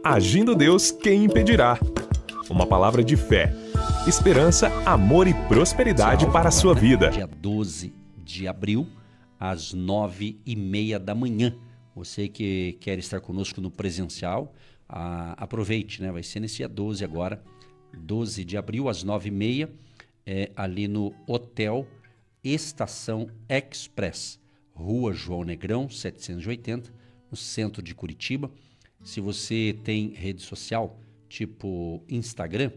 Agindo Deus, quem impedirá? Uma palavra de fé, esperança, amor e prosperidade para a sua vida. Dia 12 de abril, às 9h30 da manhã. Você que quer estar conosco no presencial, aproveite, né? Vai ser nesse dia 12 agora, 12 de abril, às 9h30, ali no Hotel Estação Express, Rua João Negrão, 780, no centro de Curitiba. Se você tem rede social, tipo Instagram,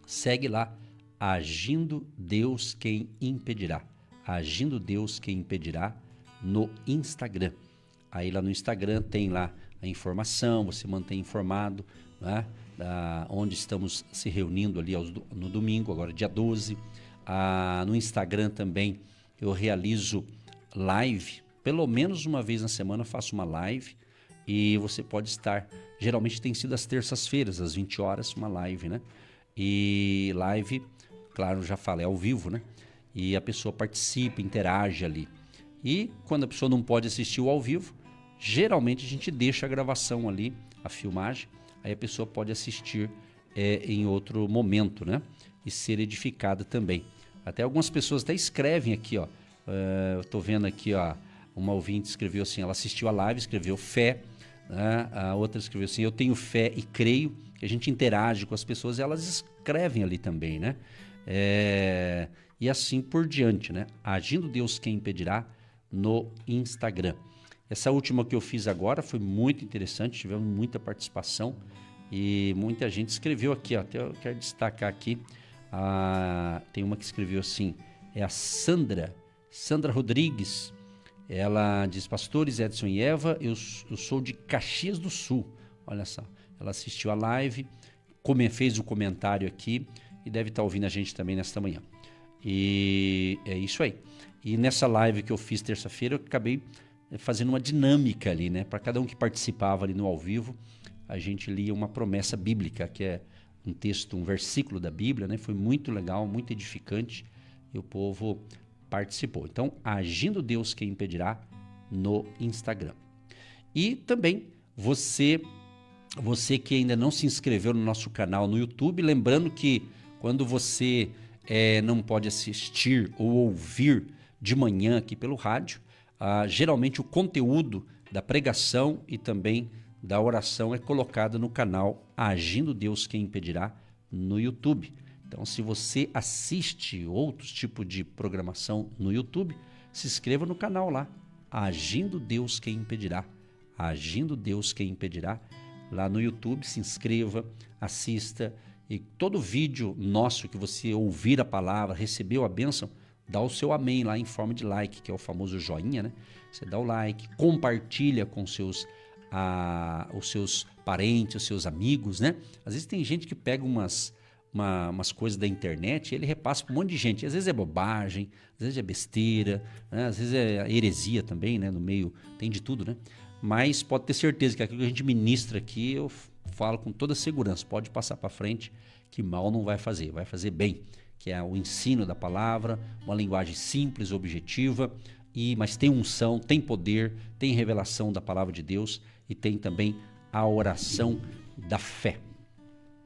segue lá, Agindo Deus Quem Impedirá. Agindo Deus Quem Impedirá no Instagram. Aí lá no Instagram tem lá a informação, você mantém informado, né, onde estamos se reunindo ali no domingo, agora dia 12. No Instagram também eu realizo live, pelo menos uma vez na semana eu faço uma live e você pode estar, geralmente tem sido às terças-feiras, às 20 horas, uma live, né? E live, claro, já falei, é ao vivo, né? E a pessoa participa, interage ali. E quando a pessoa não pode assistir o ao vivo, geralmente a gente deixa a gravação ali, a filmagem, aí a pessoa pode assistir em outro momento, né? E ser edificada também. Até algumas pessoas até escrevem aqui, ó. Eu tô vendo aqui, ó, uma ouvinte escreveu assim, ela assistiu a live, escreveu fé, né? A outra escreveu assim, eu tenho fé e creio, que a gente interage com as pessoas e elas escrevem ali também, né? E assim por diante, né? Agindo Deus Quem Impedirá no Instagram. Essa última que eu fiz agora foi muito interessante, tivemos muita participação e muita gente escreveu aqui, ó, até eu quero destacar aqui, tem uma que escreveu assim, é a Sandra Rodrigues. Ela diz, pastores Edson e Eva, eu sou de Caxias do Sul. Olha só, ela assistiu a live, fez o comentário aqui e deve estar ouvindo a gente também nesta manhã. E é isso aí. E nessa live que eu fiz terça-feira, eu acabei fazendo uma dinâmica ali, né? Para cada um que participava ali no ao vivo, a gente lia uma promessa bíblica, que é um texto, um versículo da Bíblia, né? Foi muito legal, muito edificante e o povo participou. Então, Agindo Deus Quem Impedirá no Instagram. E também você que ainda não se inscreveu no nosso canal no YouTube, lembrando que quando você não pode assistir ou ouvir de manhã aqui pelo rádio, geralmente o conteúdo da pregação e também da oração é colocado no canal Agindo Deus Quem Impedirá no YouTube. Então, se você assiste outros tipos de programação no YouTube, se inscreva no canal lá, Agindo Deus Quem Impedirá. Agindo Deus Quem Impedirá. Lá no YouTube, se inscreva, assista e todo vídeo nosso que você ouvir a palavra, recebeu a bênção, dá o seu amém lá em forma de like, que é o famoso joinha, né? Você dá o like, compartilha com os seus parentes, os seus amigos, né? Às vezes tem gente que pega umas coisas da internet e ele repassa para um monte de gente. Às vezes é bobagem, às vezes é besteira, né? Às vezes é heresia também, né? No meio tem de tudo, né? Mas pode ter certeza que aquilo que a gente ministra aqui, eu falo com toda segurança, pode passar para frente que mal não vai fazer bem, que é o ensino da palavra, uma linguagem simples, objetiva, mas tem unção, tem poder, tem revelação da palavra de Deus e tem também a oração da fé.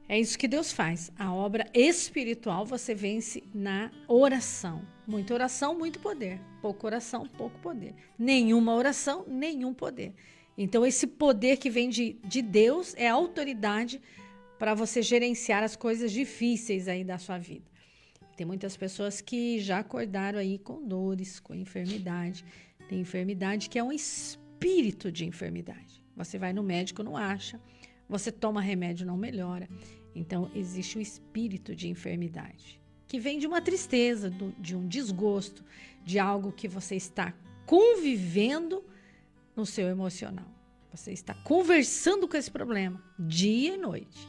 É isso que Deus faz. A obra espiritual você vence na oração. Muita oração, muito poder. Pouca oração, pouco poder. Nenhuma oração, nenhum poder. Então esse poder que vem de Deus é a autoridade para você gerenciar as coisas difíceis aí da sua vida. Tem muitas pessoas que já acordaram aí com dores, com enfermidade. Tem enfermidade que é um espírito de enfermidade. Você vai no médico, não acha. Você toma remédio, não melhora. Então, existe o espírito de enfermidade, que vem de uma tristeza, de um desgosto, de algo que você está convivendo no seu emocional. Você está conversando com esse problema dia e noite.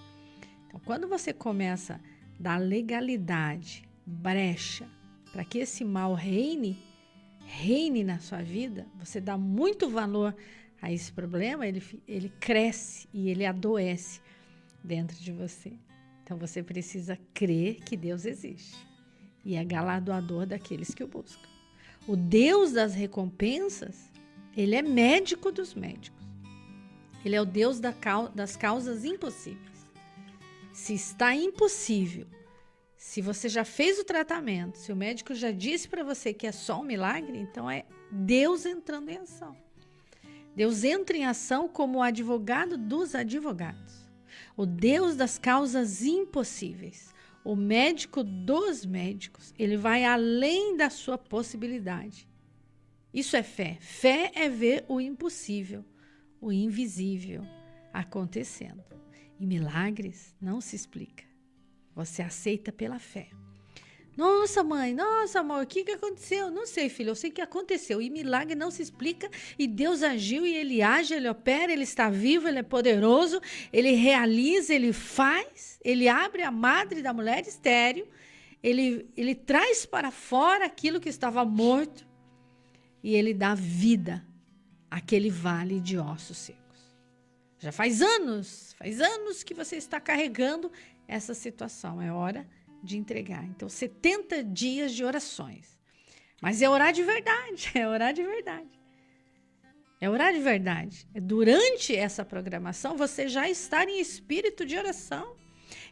Então, quando você começa a dar legalidade, brecha, para que esse mal reine na sua vida, você dá muito valor a esse problema, ele cresce e ele adoece dentro de você. Então você precisa crer que Deus existe e é galardoador daqueles que o buscam. O Deus das recompensas, ele é médico dos médicos. Ele é o Deus das causas impossíveis. Se está impossível, se você já fez o tratamento, se o médico já disse para você que é só um milagre, então é Deus entrando em ação. Deus entra em ação como o advogado dos advogados. O Deus das causas impossíveis. O médico dos médicos. Ele vai além da sua possibilidade. Isso é fé. Fé é ver o impossível, o invisível acontecendo. E milagres não se explica. Você aceita pela fé. Nossa, mãe, nossa, amor, o que aconteceu? Não sei, filho, eu sei que aconteceu. E milagre não se explica. E Deus agiu e Ele age, Ele opera, Ele está vivo, Ele é poderoso. Ele realiza, Ele faz. Ele abre a madre da mulher estéril. Ele traz para fora aquilo que estava morto. E Ele dá vida àquele vale de ossos secos. Já faz anos que você está carregando essa situação. É hora de entregar. Então, 70 dias de orações. Mas é orar de verdade, é orar de verdade. É orar de verdade. Durante essa programação, você já está em espírito de oração.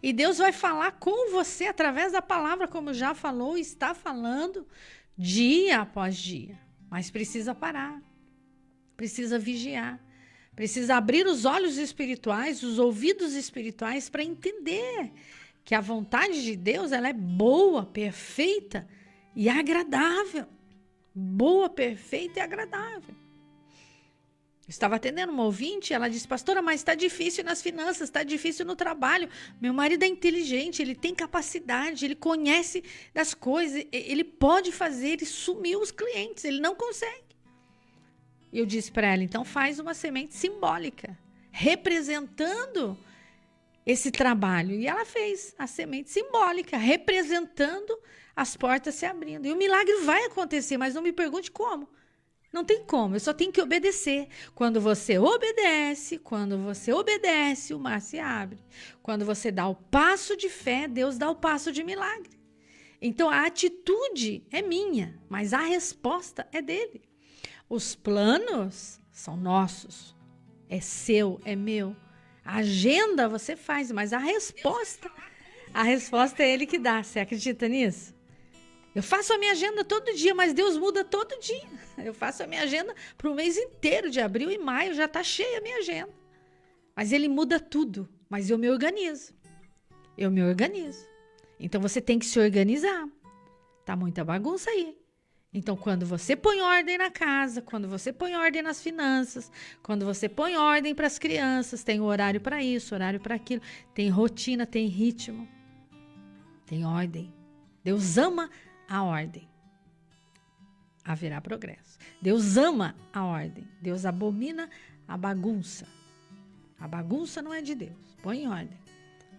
E Deus vai falar com você através da palavra, como já falou, está falando dia após dia. Mas precisa parar. Precisa vigiar. Precisa abrir os olhos espirituais, os ouvidos espirituais para entender que a vontade de Deus ela é boa, perfeita e agradável. Boa, perfeita e agradável. Eu estava atendendo uma ouvinte, ela disse, pastora, mas está difícil nas finanças, está difícil no trabalho. Meu marido é inteligente, ele tem capacidade, ele conhece das coisas, ele pode fazer e sumir os clientes, ele não consegue. E eu disse para ela, então faz uma semente simbólica, representando esse trabalho. E ela fez a semente simbólica, representando as portas se abrindo. E o milagre vai acontecer, mas não me pergunte como. Não tem como, eu só tenho que obedecer. Quando você obedece, o mar se abre. Quando você dá o passo de fé, Deus dá o passo de milagre. Então a atitude é minha, mas a resposta é dele. Os planos são nossos, é seu, é meu. A agenda você faz, mas a resposta é ele que dá. Você acredita nisso? Eu faço a minha agenda todo dia, mas Deus muda todo dia. Eu faço a minha agenda para o mês inteiro de abril e maio, já está cheia a minha agenda. Mas ele muda tudo, mas eu me organizo. Então você tem que se organizar. Tá muita bagunça aí. Então, quando você põe ordem na casa, quando você põe ordem nas finanças, quando você põe ordem para as crianças, tem horário para isso, horário para aquilo, tem rotina, tem ritmo, tem ordem. Deus ama a ordem. Haverá progresso. Deus ama a ordem. Deus abomina a bagunça. A bagunça não é de Deus. Põe em ordem.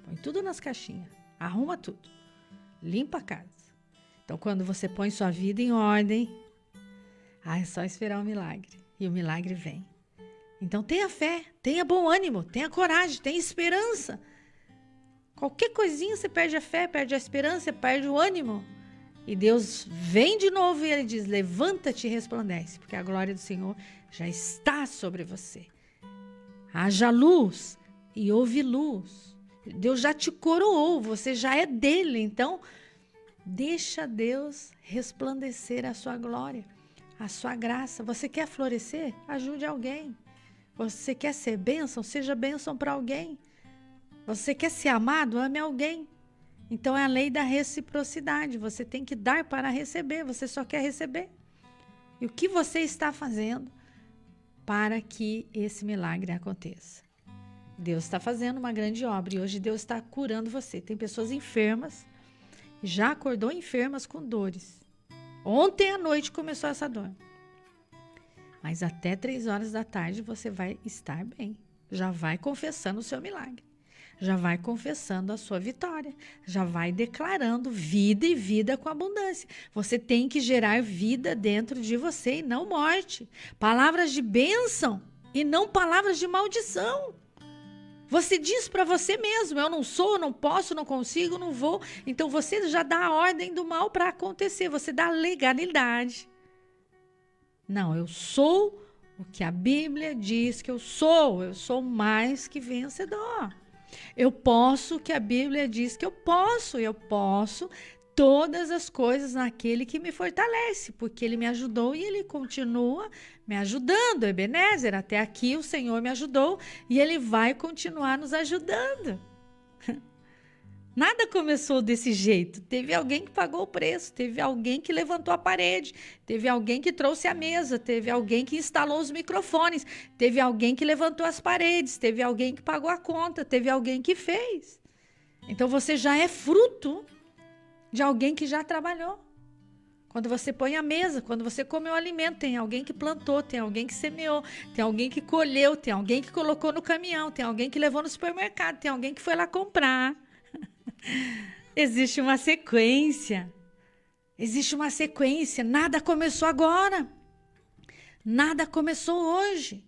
Põe tudo nas caixinhas. Arruma tudo. Limpa a casa. Então, quando você põe sua vida em ordem, é só esperar o milagre. E o milagre vem. Então, tenha fé, tenha bom ânimo, tenha coragem, tenha esperança. Qualquer coisinha você perde a fé, perde a esperança, perde o ânimo. E Deus vem de novo e Ele diz, levanta-te e resplandece, porque a glória do Senhor já está sobre você. Haja luz e houve luz. Deus já te coroou, você já é dele, então deixa Deus resplandecer a sua glória, a sua graça. Você quer florescer? Ajude alguém. Você quer ser bênção? Seja bênção para alguém. Você quer ser amado? Ame alguém. Então é a lei da reciprocidade. Você tem que dar para receber. Você só quer receber. E o que você está fazendo para que esse milagre aconteça? Deus está fazendo uma grande obra e hoje Deus está curando você. Tem pessoas enfermas, já acordou enfermas com dores. Ontem à noite começou essa dor. Mas até 3 horas da tarde você vai estar bem. Já vai confessando o seu milagre. Já vai confessando a sua vitória. Já vai declarando vida e vida com abundância. Você tem que gerar vida dentro de você e não morte. Palavras de bênção e não palavras de maldição. Você diz para você mesmo, eu não sou, não posso, não consigo, não vou. Então você já dá a ordem do mal para acontecer, você dá legalidade. Não, eu sou o que a Bíblia diz que eu sou mais que vencedor. Eu posso o que a Bíblia diz que eu posso todas as coisas naquele que me fortalece, porque ele me ajudou e ele continua me ajudando. Ebenezer, até aqui o Senhor me ajudou e ele vai continuar nos ajudando. Nada começou desse jeito. Teve alguém que pagou o preço, teve alguém que levantou a parede, teve alguém que trouxe a mesa, teve alguém que instalou os microfones, teve alguém que levantou as paredes, teve alguém que pagou a conta, teve alguém que fez. Então você já é fruto de alguém que já trabalhou. Quando você põe a mesa, quando você come o alimento, tem alguém que plantou, tem alguém que semeou, tem alguém que colheu, tem alguém que colocou no caminhão, tem alguém que levou no supermercado, tem alguém que foi lá comprar. Existe uma sequência. Existe uma sequência. Nada começou agora. Nada começou hoje.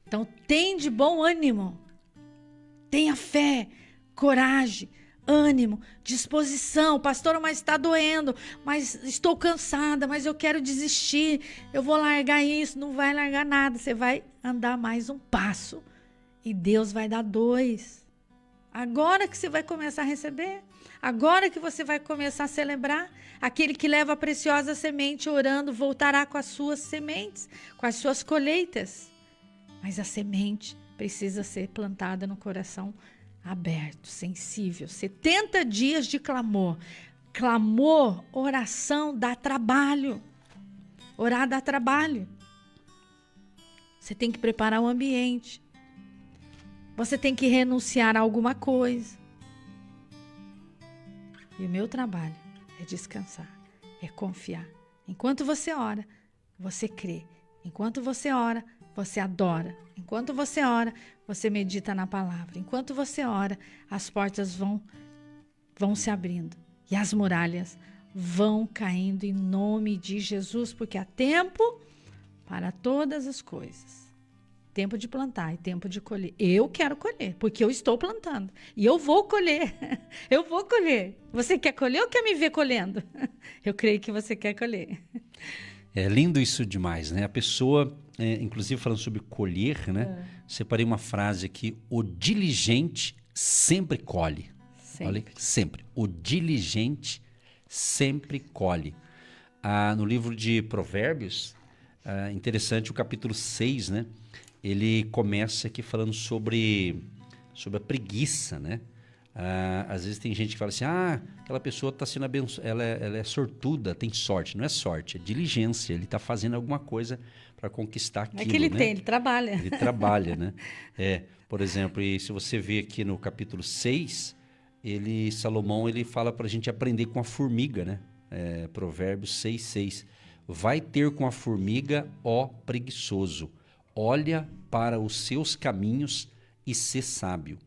Então, tem de bom ânimo. Tenha fé, coragem, ânimo, disposição. Pastor, mas está doendo, mas estou cansada, mas eu quero desistir. Eu vou largar isso. Não vai largar nada. Você vai andar mais um passo e Deus vai dar 2. Agora que você vai começar a receber, agora que você vai começar a celebrar, aquele que leva a preciosa semente orando voltará com as suas sementes, com as suas colheitas. Mas a semente precisa ser plantada no coração aberto, sensível. 70 dias de clamor. Clamor, oração dá trabalho. Orar dá trabalho. Você tem que preparar o ambiente. Você tem que renunciar a alguma coisa. E o meu trabalho é descansar, é confiar. Enquanto você ora, você crê. Enquanto você ora, você adora. Enquanto você ora, você medita na palavra. Enquanto você ora, as portas vão se abrindo. E as muralhas vão caindo em nome de Jesus, porque há tempo para todas as coisas. Tempo de plantar e tempo de colher. Eu quero colher, porque eu estou plantando. E eu vou colher. Eu vou colher. Você quer colher ou quer me ver colhendo? Eu creio que você quer colher. É lindo isso demais, né? A pessoa, inclusive falando sobre colher, né? Separei uma frase aqui: o diligente sempre colhe. Sempre. Olha, sempre. O diligente sempre colhe. No livro de Provérbios, interessante o capítulo 6, né? Ele começa aqui falando sobre a preguiça, né? Às vezes tem gente que fala assim, aquela pessoa está sendo abençoada, ela é sortuda, tem sorte. Não é sorte, é diligência. Ele está fazendo alguma coisa para conquistar aquilo, é que ele né? ele trabalha. Ele trabalha, né? Por exemplo, e se você vê aqui no capítulo 6, Salomão ele fala para a gente aprender com a formiga, né? Provérbios 6:6. Vai ter com a formiga, ó preguiçoso. Olha para os seus caminhos e sê sábio,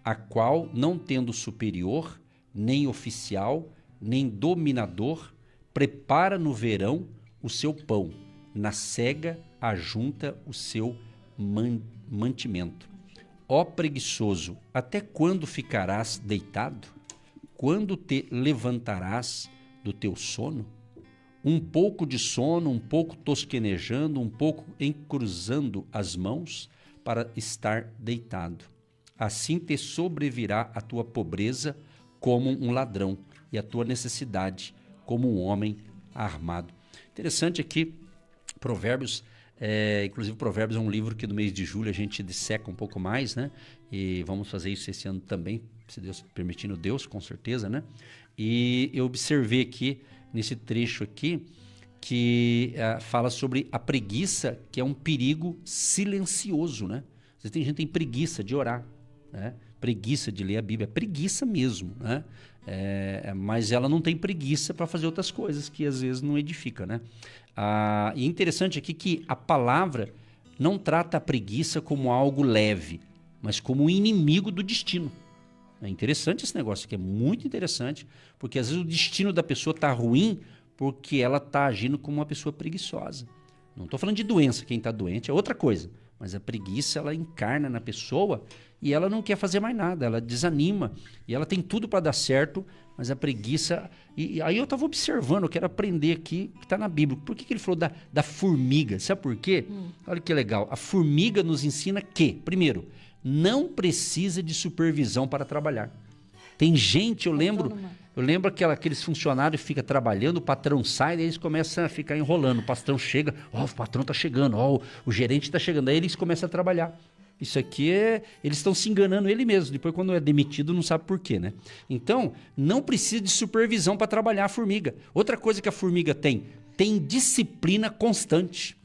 a qual, não tendo superior, nem oficial, nem dominador, prepara no verão o seu pão, na cega ajunta o seu mantimento. Ó preguiçoso, até quando ficarás deitado? Quando te levantarás do teu sono? Um pouco de sono, um pouco tosquenejando, um pouco encruzando as mãos para estar deitado. Assim te sobrevirá a tua pobreza como um ladrão e a tua necessidade como um homem armado. Interessante aqui, Provérbios, inclusive Provérbios é um livro que no mês de julho a gente disseca um pouco mais, né? E vamos fazer isso esse ano também, se Deus permitindo, Deus, com certeza, né? E eu observei aqui, nesse trecho aqui, que fala sobre a preguiça, que é um perigo silencioso, né? Às vezes tem gente que tem preguiça de orar, né? Preguiça de ler a Bíblia, é preguiça mesmo, né? Mas ela não tem preguiça para fazer outras coisas que às vezes não edifica, né? E interessante aqui que a palavra não trata a preguiça como algo leve, mas como um inimigo do destino. É interessante esse negócio aqui, é muito interessante, porque às vezes o destino da pessoa está ruim porque ela está agindo como uma pessoa preguiçosa. Não estou falando de doença, quem está doente é outra coisa, Mas a preguiça, ela encarna na pessoa e ela não quer fazer mais nada, ela desanima. E ela tem tudo para dar certo, mas a preguiça... E aí eu estava observando, eu quero aprender aqui, que está na Bíblia. Por que ele falou da formiga? Sabe por quê? Olha que legal. A formiga nos ensina que, primeiro, não precisa de supervisão para trabalhar. Tem gente, eu lembro aqueles funcionários que ficam trabalhando, o patrão sai, daí eles começam a ficar enrolando. O patrão chega, o patrão está chegando, o gerente está chegando, aí eles começam a trabalhar. Isso aqui eles estão se enganando ele mesmo. Depois, quando é demitido, não sabe por quê, né? Então, não precisa de supervisão para trabalhar a formiga. Outra coisa que a formiga tem disciplina constante.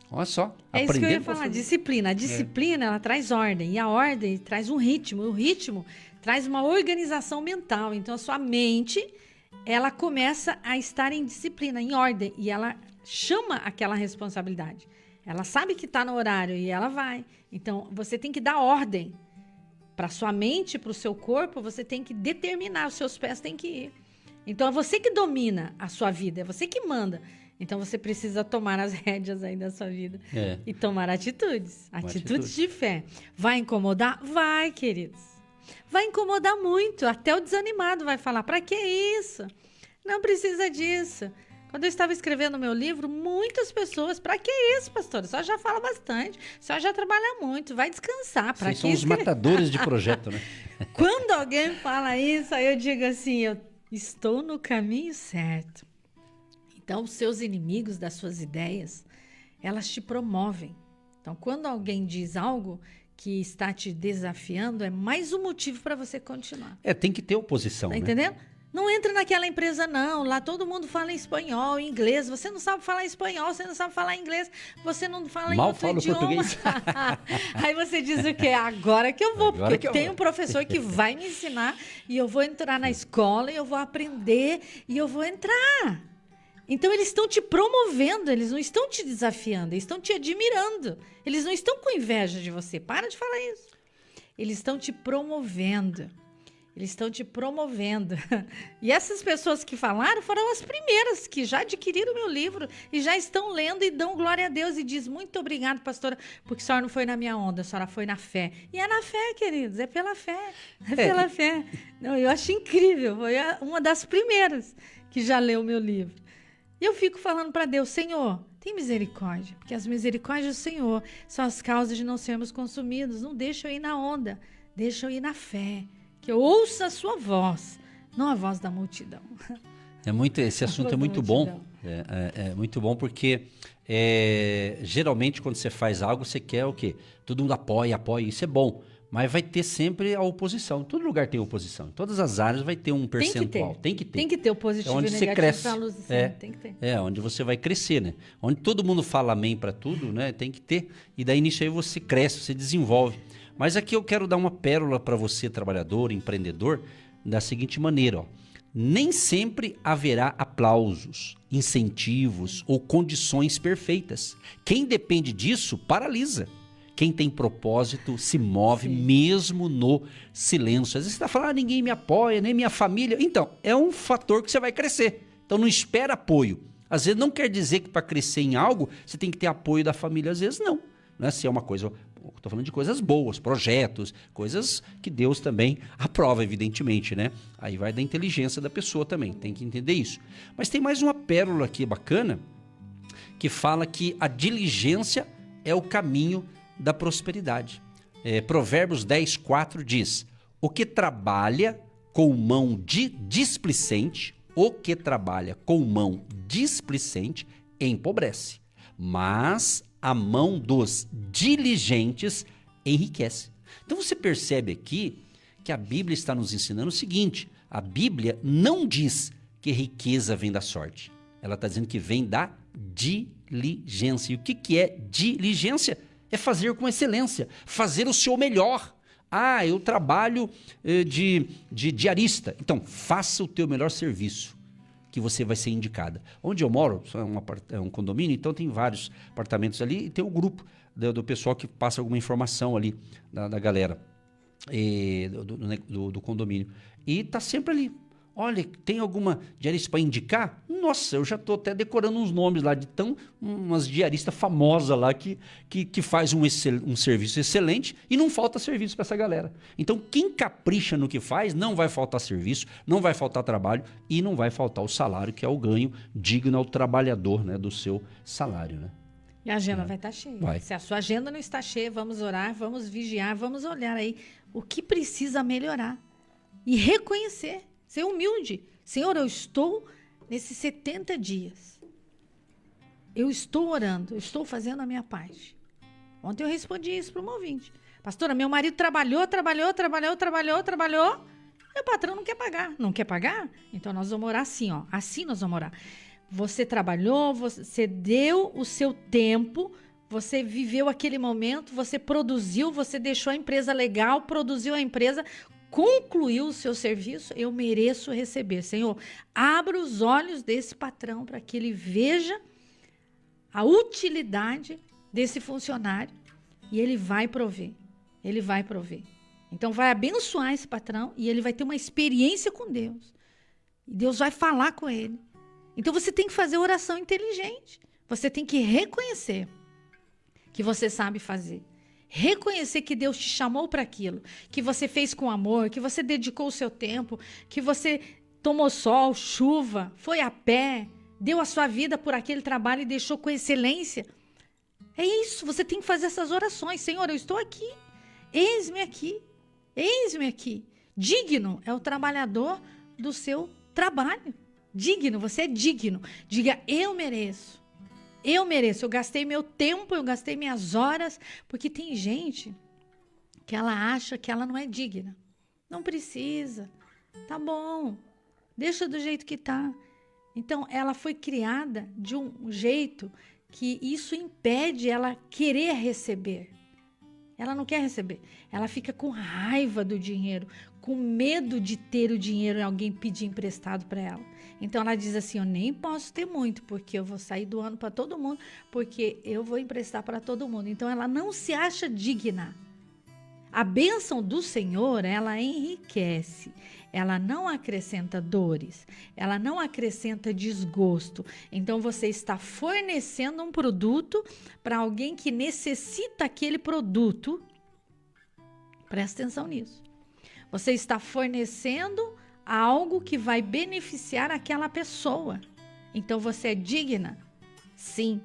Olha só. É isso que eu ia falar, disciplina. A disciplina, ela traz ordem. E a ordem traz um ritmo. E o ritmo traz uma organização mental. Então, a sua mente, ela começa a estar em disciplina, em ordem. E ela chama aquela responsabilidade. Ela sabe que está no horário e ela vai. Então, você tem que dar ordem. Para sua mente, para o seu corpo, você tem que determinar, os seus pés têm que ir. Então, é você que domina a sua vida, é você que manda. Então, você precisa tomar as rédeas aí da sua vida e tomar atitudes. Atitudes de fé. Vai incomodar? Vai, queridos. Vai incomodar muito. Até o desanimado vai falar, para que isso? Não precisa disso. Quando eu estava escrevendo o meu livro, muitas pessoas, para que isso, pastora? Só já fala bastante, só já trabalha muito, vai descansar. Para que são os matadores de projeto, né? Quando alguém fala isso, aí eu digo assim, eu estou no caminho certo. Então, os seus inimigos das suas ideias, elas te promovem. Então, quando alguém diz algo que está te desafiando, é mais um motivo para você continuar. Tem que ter oposição, tá né? Entendendo? Não entra naquela empresa, não. Lá todo mundo fala em espanhol, em inglês. Você não sabe falar espanhol, você não sabe falar inglês, você não fala mal em outro falo idioma. Português. Aí você diz o quê? Agora que eu vou, porque eu tenho um professor que vai me ensinar e eu vou entrar na escola e eu vou aprender e eu vou entrar. Então, eles estão te promovendo, eles não estão te desafiando, eles estão te admirando. Eles não estão com inveja de você. Para de falar isso. Eles estão te promovendo. Eles estão te promovendo. E essas pessoas que falaram foram as primeiras que já adquiriram o meu livro e já estão lendo e dão glória a Deus e diz, muito obrigado, pastora, porque a senhora não foi na minha onda, a senhora foi na fé. E é na fé, queridos, é pela fé. É pela fé. Não, eu acho incrível, foi uma das primeiras que já leu o meu livro. E eu fico falando para Deus, Senhor, tem misericórdia, porque as misericórdias do Senhor são as causas de não sermos consumidos. Não deixa eu ir na onda, deixa eu ir na fé. Que eu ouça a sua voz, não a voz da multidão. Esse assunto é muito bom. É muito bom porque geralmente quando você faz algo, você quer o quê? Todo mundo apoia, isso é bom. Mas vai ter sempre a oposição. Em todo lugar tem oposição. Em todas as áreas vai ter um percentual. Tem que ter. Tem que ter o positivo onde e o você negativo cresce. pra luz, tem que ter. Onde você vai crescer, né? Onde todo mundo fala amém para tudo, né? Tem que ter. E daí nisso aí você cresce, você desenvolve. Mas aqui eu quero dar uma pérola para você, trabalhador, empreendedor, da seguinte maneira, ó. Nem sempre haverá aplausos, incentivos ou condições perfeitas. Quem depende disso, paralisa. Quem tem propósito se move mesmo no silêncio. Às vezes você está falando, ninguém me apoia, nem minha família. Então, é um fator que você vai crescer. Então, não espera apoio. Às vezes não quer dizer que para crescer em algo, você tem que ter apoio da família. Às vezes não. Né? Se é uma coisa... Estou falando de coisas boas, projetos, coisas que Deus também aprova, evidentemente, né? Aí vai da inteligência da pessoa também, tem que entender isso. Mas tem mais uma pérola aqui bacana, que fala que a diligência é o caminho da prosperidade. Provérbios 10:4 diz, o que trabalha com mão displicente, empobrece, mas a mão dos diligentes enriquece. Então você percebe aqui que a Bíblia está nos ensinando o seguinte, a Bíblia não diz que riqueza vem da sorte, ela está dizendo que vem da diligência. E o que é diligência? É fazer com excelência, fazer o seu melhor. Eu trabalho de diarista, então faça o teu melhor serviço, que você vai ser indicada. Onde eu moro, é um condomínio, então tem vários apartamentos ali e tem o grupo do pessoal que passa alguma informação ali da galera do condomínio. E tá sempre ali. Olha, tem alguma diarista para indicar? Nossa, eu já estou até decorando uns nomes lá de umas diaristas famosas lá que faz um serviço excelente e não falta serviço para essa galera. Então, quem capricha no que faz, não vai faltar serviço, não vai faltar trabalho e não vai faltar o salário, que é o ganho digno ao trabalhador, né, do seu salário, né? E a agenda vai estar cheia. Vai. Se a sua agenda não está cheia, vamos orar, vamos vigiar, vamos olhar aí o que precisa melhorar. E reconhecer, ser humilde. Senhor, eu estou nesses 70 dias. Eu estou orando, eu estou fazendo a minha parte. Ontem eu respondi isso para um ouvinte. Pastora, meu marido trabalhou, e o patrão não quer pagar. Não quer pagar? Então nós vamos orar assim, ó. Assim nós vamos orar. Você trabalhou, você deu o seu tempo, você viveu aquele momento, você produziu, você deixou a empresa legal, produziu a empresa, concluiu o seu serviço, eu mereço receber. Senhor, abra os olhos desse patrão para que ele veja a utilidade desse funcionário e ele vai prover. Ele vai prover. Então vai abençoar esse patrão e ele vai ter uma experiência com Deus. E Deus vai falar com ele. Então você tem que fazer oração inteligente. Você tem que reconhecer que você sabe fazer. Reconhecer que Deus te chamou para aquilo, que você fez com amor, que você dedicou o seu tempo, que você tomou sol, chuva, foi a pé, deu a sua vida por aquele trabalho e deixou com excelência. É isso, você tem que fazer essas orações. Senhor, eu estou aqui, eis-me aqui, eis-me aqui. Digno é o trabalhador do seu trabalho. Digno, você é digno. Diga, eu mereço. Eu mereço, eu gastei meu tempo, eu gastei minhas horas, porque tem gente que ela acha que ela não é digna. Não precisa. Tá bom. Deixa do jeito que tá. Então, ela foi criada de um jeito que isso impede ela querer receber. Ela não quer receber. Ela fica com raiva do dinheiro, com medo de ter o dinheiro e alguém pedir emprestado para ela. Então ela diz assim, eu nem posso ter muito, porque eu vou sair doando para todo mundo, porque eu vou emprestar para todo mundo. Então ela não se acha digna. A bênção do Senhor, ela enriquece. Ela não acrescenta dores. Ela não acrescenta desgosto. Então você está fornecendo um produto para alguém que necessita aquele produto. Presta atenção nisso. Você está fornecendo algo que vai beneficiar aquela pessoa. Então você é digna, sim,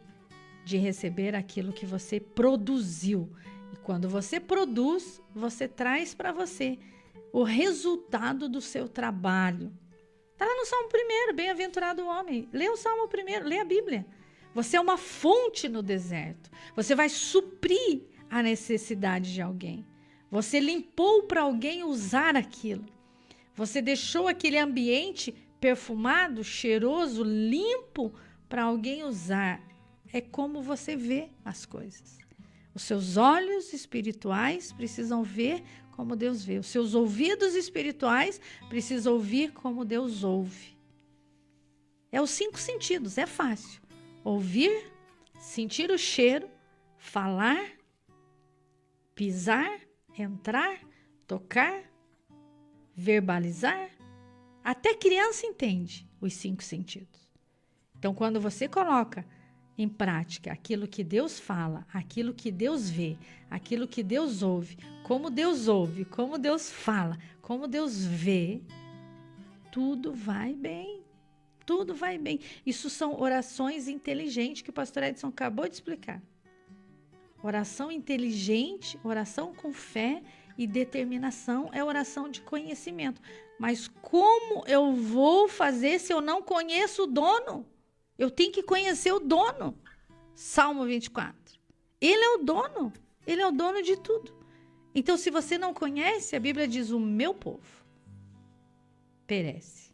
de receber aquilo que você produziu. E quando você produz, você traz para você o resultado do seu trabalho. Está lá no Salmo 1, bem-aventurado o homem. Lê o Salmo 1, lê a Bíblia. Você é uma fonte no deserto. Você vai suprir a necessidade de alguém. Você limpou para alguém usar aquilo. Você deixou aquele ambiente perfumado, cheiroso, limpo para alguém usar. É como você vê as coisas. Os seus olhos espirituais precisam ver como Deus vê. Os seus ouvidos espirituais precisam ouvir como Deus ouve. É os 5 sentidos, é fácil. Ouvir, sentir o cheiro, falar, pisar, entrar, tocar, verbalizar. Até criança entende os 5 sentidos. Então, quando você coloca em prática aquilo que Deus fala, aquilo que Deus vê, aquilo que Deus ouve, como Deus fala, como Deus vê, tudo vai bem. Tudo vai bem. Isso são orações inteligentes que o pastor Edson acabou de explicar. Oração inteligente, oração com fé e determinação é oração de conhecimento. Mas como eu vou fazer se eu não conheço o dono? Eu tenho que conhecer o dono. Salmo 24. Ele é o dono. Ele é o dono de tudo. Então, se você não conhece, a Bíblia diz, o meu povo perece.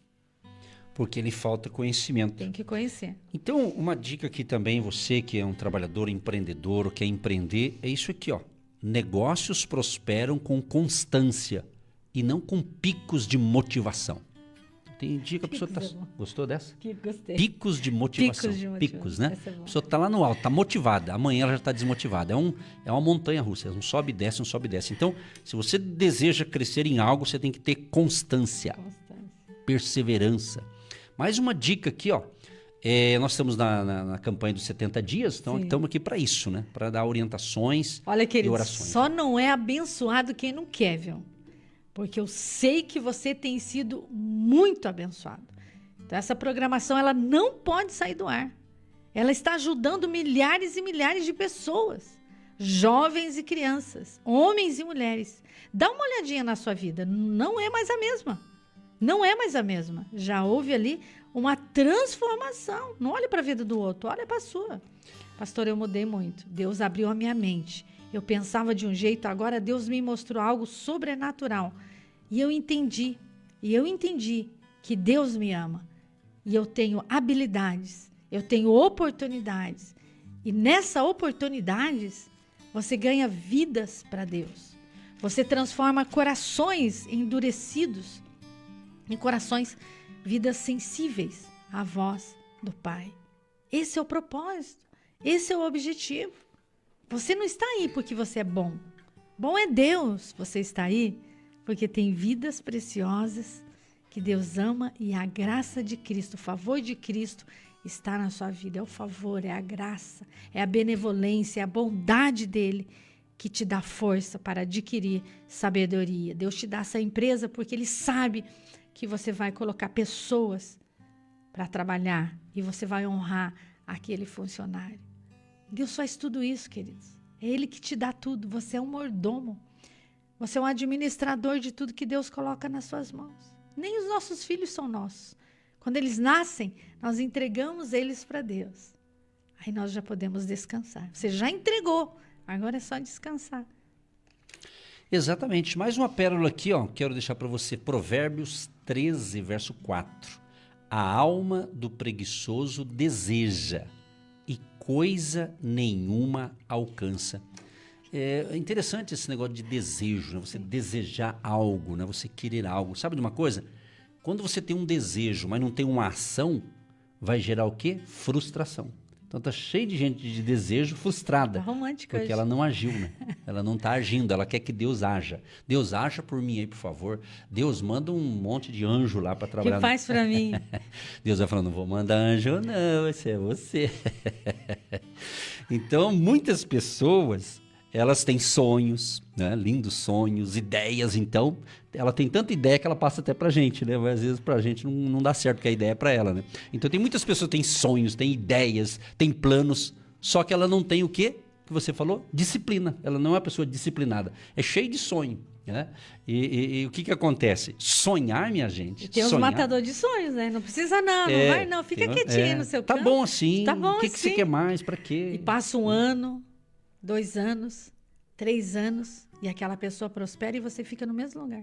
Porque lhe falta conhecimento. Tem que conhecer. Então, uma dica aqui também, você que é um trabalhador, empreendedor, ou quer empreender, é isso aqui, ó. Negócios prosperam com constância e não com picos de motivação. Tem dia que a pessoa tá... Gostou dessa? Gostei. Picos de motivação. Picos, né? A pessoa tá lá no alto, tá motivada. Amanhã ela já tá desmotivada. É uma montanha russa. Um sobe e desce, um sobe e desce. Então, se você deseja crescer em algo, você tem que ter constância. perseverança. Mais uma dica aqui, ó. Nós estamos na campanha dos 70 dias, então estamos aqui para isso, né? Para dar orientações Olha, querido, e orações. só não é abençoado quem não quer, viu? Porque eu sei que você tem sido muito abençoado. Então, essa programação, ela não pode sair do ar. Ela está ajudando milhares e milhares de pessoas, jovens e crianças, homens e mulheres. Dá uma olhadinha na sua vida, não é mais a mesma. Não é mais a mesma. Já houve ali uma transformação. Não olhe para a vida do outro, olha para a sua. Pastor, eu mudei muito. Deus abriu a minha mente. Eu pensava de um jeito, agora Deus me mostrou algo sobrenatural. E eu entendi que Deus me ama. E eu tenho habilidades, eu tenho oportunidades. E nessas oportunidades, você ganha vidas para Deus. Você transforma corações endurecidos em corações, vidas sensíveis à voz do Pai. Esse é o propósito, esse é o objetivo. Você não está aí porque você é bom. Bom é Deus. Você está aí porque tem vidas preciosas que Deus ama e a graça de Cristo, o favor de Cristo está na sua vida. É o favor, é a graça, é a benevolência, é a bondade dele que te dá força para adquirir sabedoria. Deus te dá essa empresa porque ele sabe que você vai colocar pessoas para trabalhar e você vai honrar aquele funcionário. Deus faz tudo isso, queridos. É ele que te dá tudo. Você é um mordomo. Você é um administrador de tudo que Deus coloca nas suas mãos. Nem os nossos filhos são nossos. Quando eles nascem, nós entregamos eles para Deus. Aí nós já podemos descansar. Você já entregou, agora é só descansar. Exatamente. Mais uma pérola aqui, ó. Quero deixar para você. Provérbios 13, verso 4. A alma do preguiçoso deseja e coisa nenhuma alcança. É interessante esse negócio de desejo, né? Você desejar algo, né? Você querer algo. Sabe de uma coisa? Quando você tem um desejo, mas não tem uma ação, vai gerar o quê? Frustração. Então tá cheio de gente de desejo frustrada. Tá romântico porque hoje. ela não agiu, né? Ela não tá agindo, ela quer que Deus haja. Deus haja por mim aí, por favor. Deus manda um monte de anjo lá para trabalhar. Que faz para mim. Deus vai falando, não vou mandar anjo não, esse é você. Então, muitas pessoas, elas têm sonhos, né? Lindos sonhos, ideias, então ela tem tanta ideia que ela passa até pra gente, né? Mas às vezes pra gente não dá certo, porque a ideia é pra ela, né? Então tem muitas pessoas que têm sonhos, têm ideias, têm planos, só que ela não tem o quê? Que você falou? Disciplina. Ela não é uma pessoa disciplinada. É cheio de sonho, né? E o que acontece? Sonhar, minha gente. Tem uns sonhar, matador de sonhos, né? Não precisa não vai não. Fica quietinho no seu canto. Tá bom assim. Tá bom o que assim. que você quer mais? Pra quê? E passa 1 ano, 2 anos, 3 anos, e aquela pessoa prospera e você fica no mesmo lugar.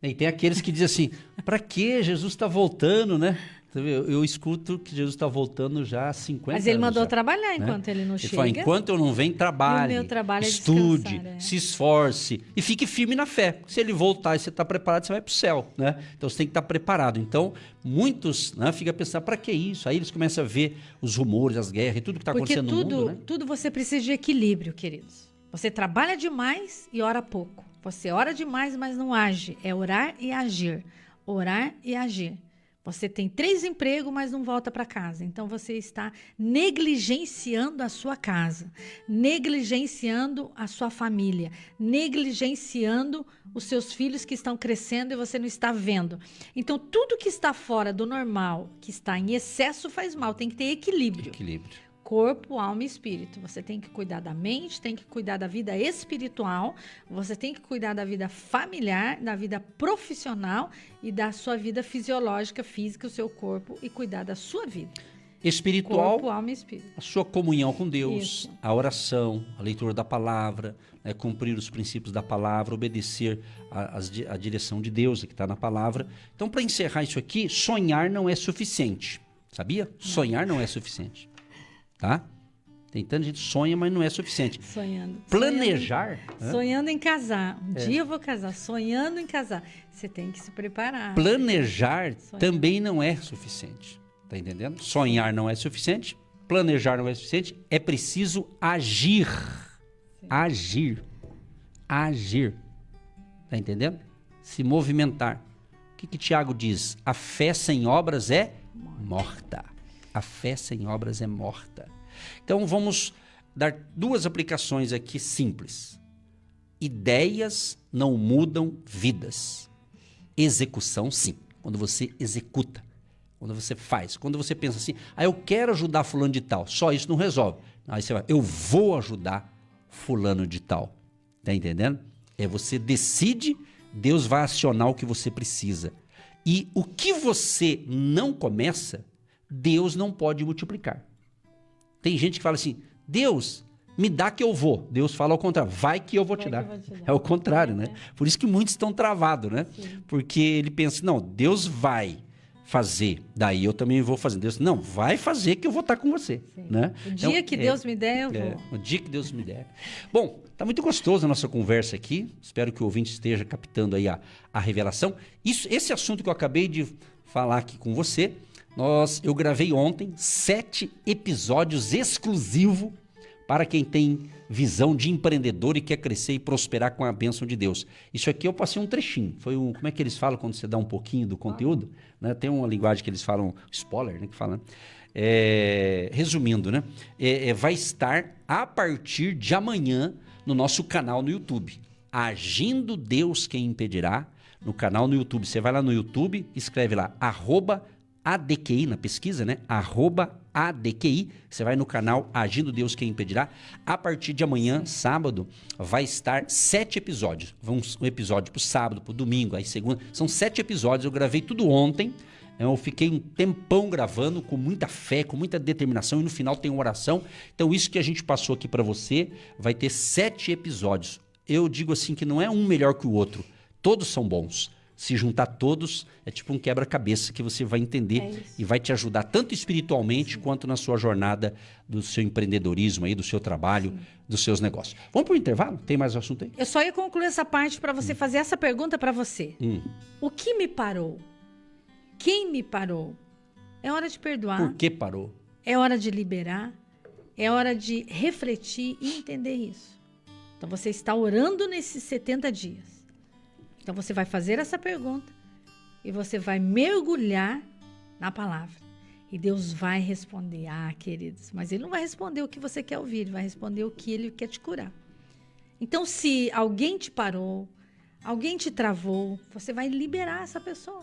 E tem aqueles que dizem assim, para que Jesus está voltando, né? Eu escuto que Jesus está voltando já há 50 anos. Mas ele mandou já, trabalhar enquanto né? ele não Ele chega. fala, enquanto eu não venho, trabalhe, E o meu trabalho é estude, descansar, se esforce e fique firme na fé. Se ele voltar e você está preparado, você vai para o céu, né? Então você tem que estar preparado. Então, muitos, né, ficam pensando, para que isso? Aí eles começam a ver os rumores, as guerras e tudo que está acontecendo no mundo, né? Tudo você precisa de equilíbrio, queridos. Você trabalha demais e ora pouco. Você ora demais, mas não age. É orar e agir. Orar e agir. Você tem 3 empregos, mas não volta para casa. Então, você está negligenciando a sua casa, negligenciando a sua família, negligenciando os seus filhos que estão crescendo e você não está vendo. Então, tudo que está fora do normal, que está em excesso, faz mal. Tem que ter equilíbrio. Equilíbrio. Corpo, alma e espírito. Você tem que cuidar da mente, tem que cuidar da vida espiritual, você tem que cuidar da vida familiar, da vida profissional e da sua vida fisiológica, física, o seu corpo e cuidar da sua vida. Espiritual, Corpo, alma e espírito. a sua comunhão com Deus, Isso. a oração, a leitura da palavra, né, cumprir os princípios da palavra, obedecer a direção de Deus que está na palavra. Então, para encerrar isso aqui, sonhar não é suficiente, sabia? Sonhar não é suficiente. Tá? Tem tanta gente que sonha, mas não é suficiente. Sonhando. Planejar. Sonhando em casar. Um dia eu vou casar. Sonhando em casar. Você tem que se preparar. Planejar Sonhar. também não é suficiente. Tá entendendo? Sonhar não é suficiente. Planejar não é suficiente. É preciso agir. Sim. Agir. Agir. Tá entendendo? Se movimentar. que Tiago diz? A fé sem obras é morta. A fé sem obras é morta. Então vamos dar 2 aplicações aqui simples. Ideias não mudam vidas. Execução, sim. Quando você executa, quando você faz, quando você pensa assim, eu quero ajudar fulano de tal, só isso não resolve. Aí você vai, eu vou ajudar fulano de tal. Tá entendendo? Você decide, Deus vai acionar o que você precisa. E o que você não começa, Deus não pode multiplicar. Tem gente que fala assim, Deus, me dá que eu vou. Deus fala ao contrário, vai que eu vou te dar. É o contrário, né? Por isso que muitos estão travados, né? Sim. Porque ele pensa, não, Deus vai fazer, daí eu também vou fazer. Deus, não, vai fazer que eu vou estar com você. Né? O dia que Deus me der, eu vou. O dia que Deus me der. Bom, tá muito gostoso a nossa conversa aqui. Espero que o ouvinte esteja captando aí a revelação. Esse assunto que eu acabei de falar aqui com você, eu gravei ontem 7 episódios exclusivos para quem tem visão de empreendedor e quer crescer e prosperar com a bênção de Deus. Isso aqui eu passei um trechinho. Como é que eles falam quando você dá um pouquinho do conteúdo? Né? Tem uma linguagem que eles falam, spoiler, né? Que fala, né? Resumindo, né? Vai estar a partir de amanhã no nosso canal no YouTube. Agindo Deus Quem Impedirá, no canal no YouTube. Você vai lá no YouTube, escreve lá, @ADQI, na pesquisa, né? @ADQI. Você vai no canal Agindo Deus Quem Impedirá. A partir de amanhã, sábado, vai estar 7 episódios. Um episódio pro sábado, pro domingo, aí segunda. São 7 episódios. Eu gravei tudo ontem. Eu fiquei um tempão gravando com muita fé, com muita determinação e no final tem uma oração. Então isso que a gente passou aqui para você vai ter 7 episódios. Eu digo assim que não é um melhor que o outro. Todos são bons. Se juntar todos, é tipo um quebra-cabeça que você vai entender e vai te ajudar tanto espiritualmente quanto na sua jornada do seu empreendedorismo, aí, do seu trabalho, dos seus negócios. Vamos para o intervalo? Tem mais um assunto aí? Eu só ia concluir essa parte para você fazer essa pergunta para você. O que me parou? Quem me parou? É hora de perdoar. Por que parou? É hora de liberar. É hora de refletir e entender isso. Então você está orando nesses 70 dias. Então você vai fazer essa pergunta e você vai mergulhar na palavra. E Deus vai responder. Queridos, mas Ele não vai responder o que você quer ouvir, Ele vai responder o que Ele quer te curar. Então se alguém te parou, alguém te travou, você vai liberar essa pessoa.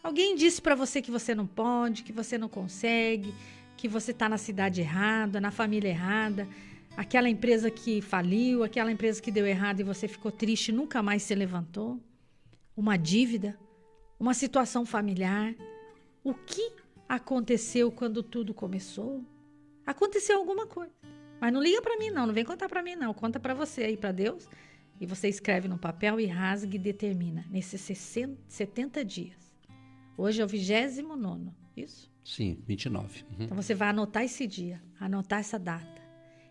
Alguém disse para você que você não pode, que você não consegue, que você está na cidade errada, na família errada, aquela empresa que faliu, aquela empresa que deu errado e você ficou triste e nunca mais se levantou, uma dívida, uma situação familiar. O que aconteceu quando tudo começou? Aconteceu alguma coisa. Mas não liga para mim não vem contar para mim não, conta para você aí, para Deus. E você escreve no papel e rasga e determina nesses 70 dias. Hoje é o 29º, isso? Sim, 29. Então você vai anotar esse dia, anotar essa data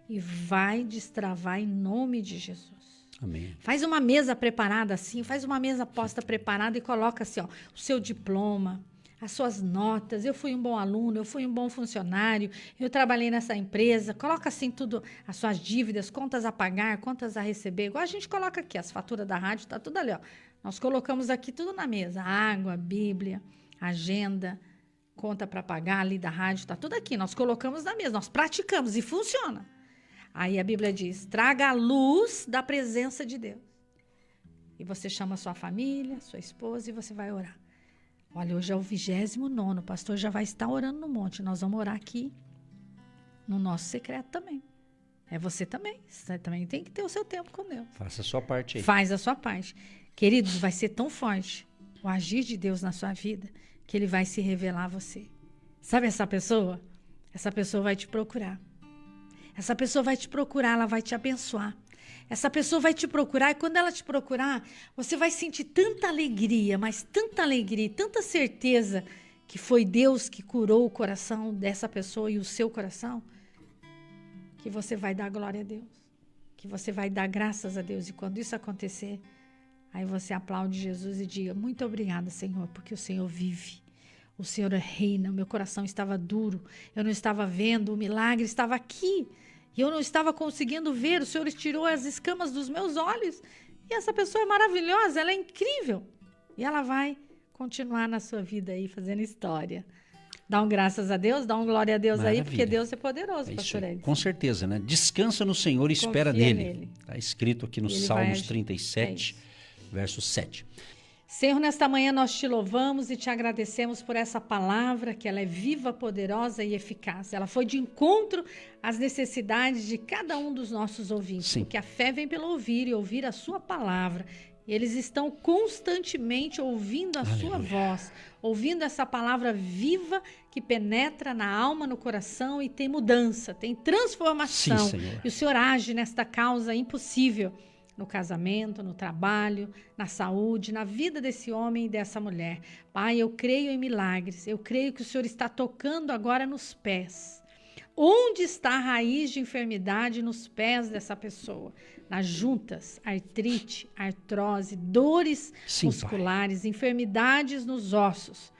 e vai destravar em nome de Jesus. Amém. Faz uma mesa preparada assim, faz uma mesa posta preparada e coloca assim, ó, o seu diploma, as suas notas, eu fui um bom aluno, eu fui um bom funcionário, eu trabalhei nessa empresa, coloca assim tudo, as suas dívidas, contas a pagar, contas a receber, igual a gente coloca aqui, as faturas da rádio, tá tudo ali, ó. Nós colocamos aqui tudo na mesa, água, Bíblia, agenda, conta para pagar ali da rádio, tá tudo aqui, nós colocamos na mesa, nós praticamos e funciona. Aí a Bíblia diz, traga a luz da presença de Deus. E você chama sua família, sua esposa e você vai orar. Olha, hoje é o 29º, o pastor já vai estar orando no monte. Nós vamos orar aqui no nosso secreto também. É você também. Você também tem que ter o seu tempo com Deus. Faça a sua parte aí. Faz a sua parte. Queridos, vai ser tão forte o agir de Deus na sua vida que Ele vai se revelar a você. Sabe essa pessoa? Essa pessoa vai te procurar. Essa pessoa vai te procurar, ela vai te abençoar. Essa pessoa vai te procurar e quando ela te procurar, você vai sentir tanta alegria, mas tanta alegria, tanta certeza que foi Deus que curou o coração dessa pessoa e o seu coração, que você vai dar glória a Deus, que você vai dar graças a Deus. E quando isso acontecer, aí você aplaude Jesus e diga, muito obrigada, Senhor, porque o Senhor vive. O Senhor reina, o meu coração estava duro, eu não estava vendo, o milagre estava aqui. E eu não estava conseguindo ver, o Senhor tirou as escamas dos meus olhos. E essa pessoa é maravilhosa, ela é incrível. E ela vai continuar na sua vida aí, fazendo história. Dá um graças a Deus, dá um glória a Deus aí, porque Deus é poderoso, pastor Edson. Com certeza, né? Descansa no Senhor e espera nele. Está escrito aqui no Salmos 37, verso 7. Senhor, nesta manhã nós te louvamos e te agradecemos por essa palavra, que ela é viva, poderosa e eficaz. Ela foi de encontro às necessidades de cada um dos nossos ouvintes. Sim. Porque a fé vem pelo ouvir e ouvir a sua palavra. E eles estão constantemente ouvindo a sua voz, ouvindo essa palavra viva que penetra na alma, no coração e tem mudança, tem transformação. Sim, Senhor. E o Senhor age nesta causa impossível. No casamento, no trabalho, na saúde, na vida desse homem e dessa mulher. Pai, eu creio em milagres. Eu creio que o Senhor está tocando agora nos pés. Onde está a raiz de enfermidade nos pés dessa pessoa? Nas juntas, artrite, artrose, dores musculares, Pai. Enfermidades nos ossos.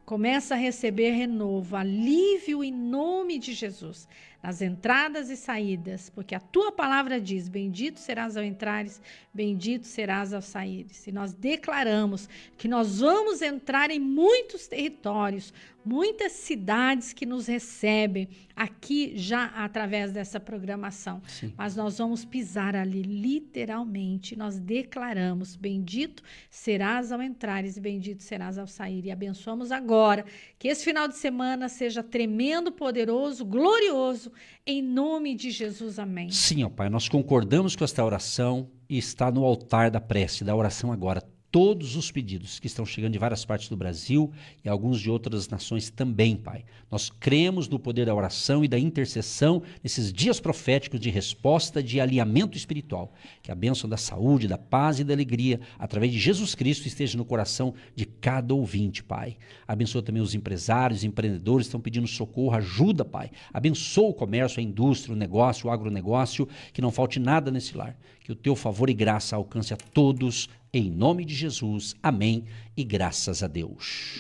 Começa a receber renovo, alívio em nome de Jesus. Nas entradas e saídas, porque a tua palavra diz, bendito serás ao entrares, bendito serás ao saíres. E nós declaramos que nós vamos entrar em muitos territórios, muitas cidades que nos recebem aqui já através dessa programação. Sim. Mas nós vamos pisar ali literalmente. Nós declaramos, bendito serás ao entrares e bendito serás ao sair. E abençoamos agora que esse final de semana seja tremendo, poderoso, glorioso, em nome de Jesus, amém. Sim, ó Pai, nós concordamos com esta oração e está no altar da prece, da oração agora. Todos os pedidos que estão chegando de várias partes do Brasil e alguns de outras nações também, Pai. Nós cremos no poder da oração e da intercessão nesses dias proféticos de resposta, de alinhamento espiritual. Que a bênção da saúde, da paz e da alegria, através de Jesus Cristo, esteja no coração de cada ouvinte, Pai. Abençoa também os empresários, empreendedores que estão pedindo socorro, ajuda, Pai. Abençoa o comércio, a indústria, o negócio, o agronegócio, que não falte nada nesse lar. Que o teu favor e graça alcance a todos, em nome de Jesus, amém e graças a Deus.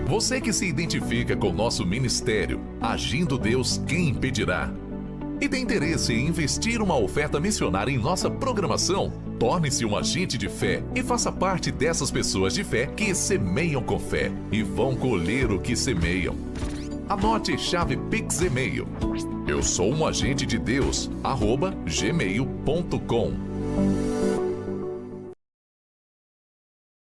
Você que se identifica com o nosso ministério, Agindo Deus, quem impedirá? E tem interesse em investir uma oferta missionária em nossa programação? Torne-se um agente de fé e faça parte dessas pessoas de fé que semeiam com fé e vão colher o que semeiam. Anote chave Pix e-mail. Eu sou um agente de Deus, @gmail.com.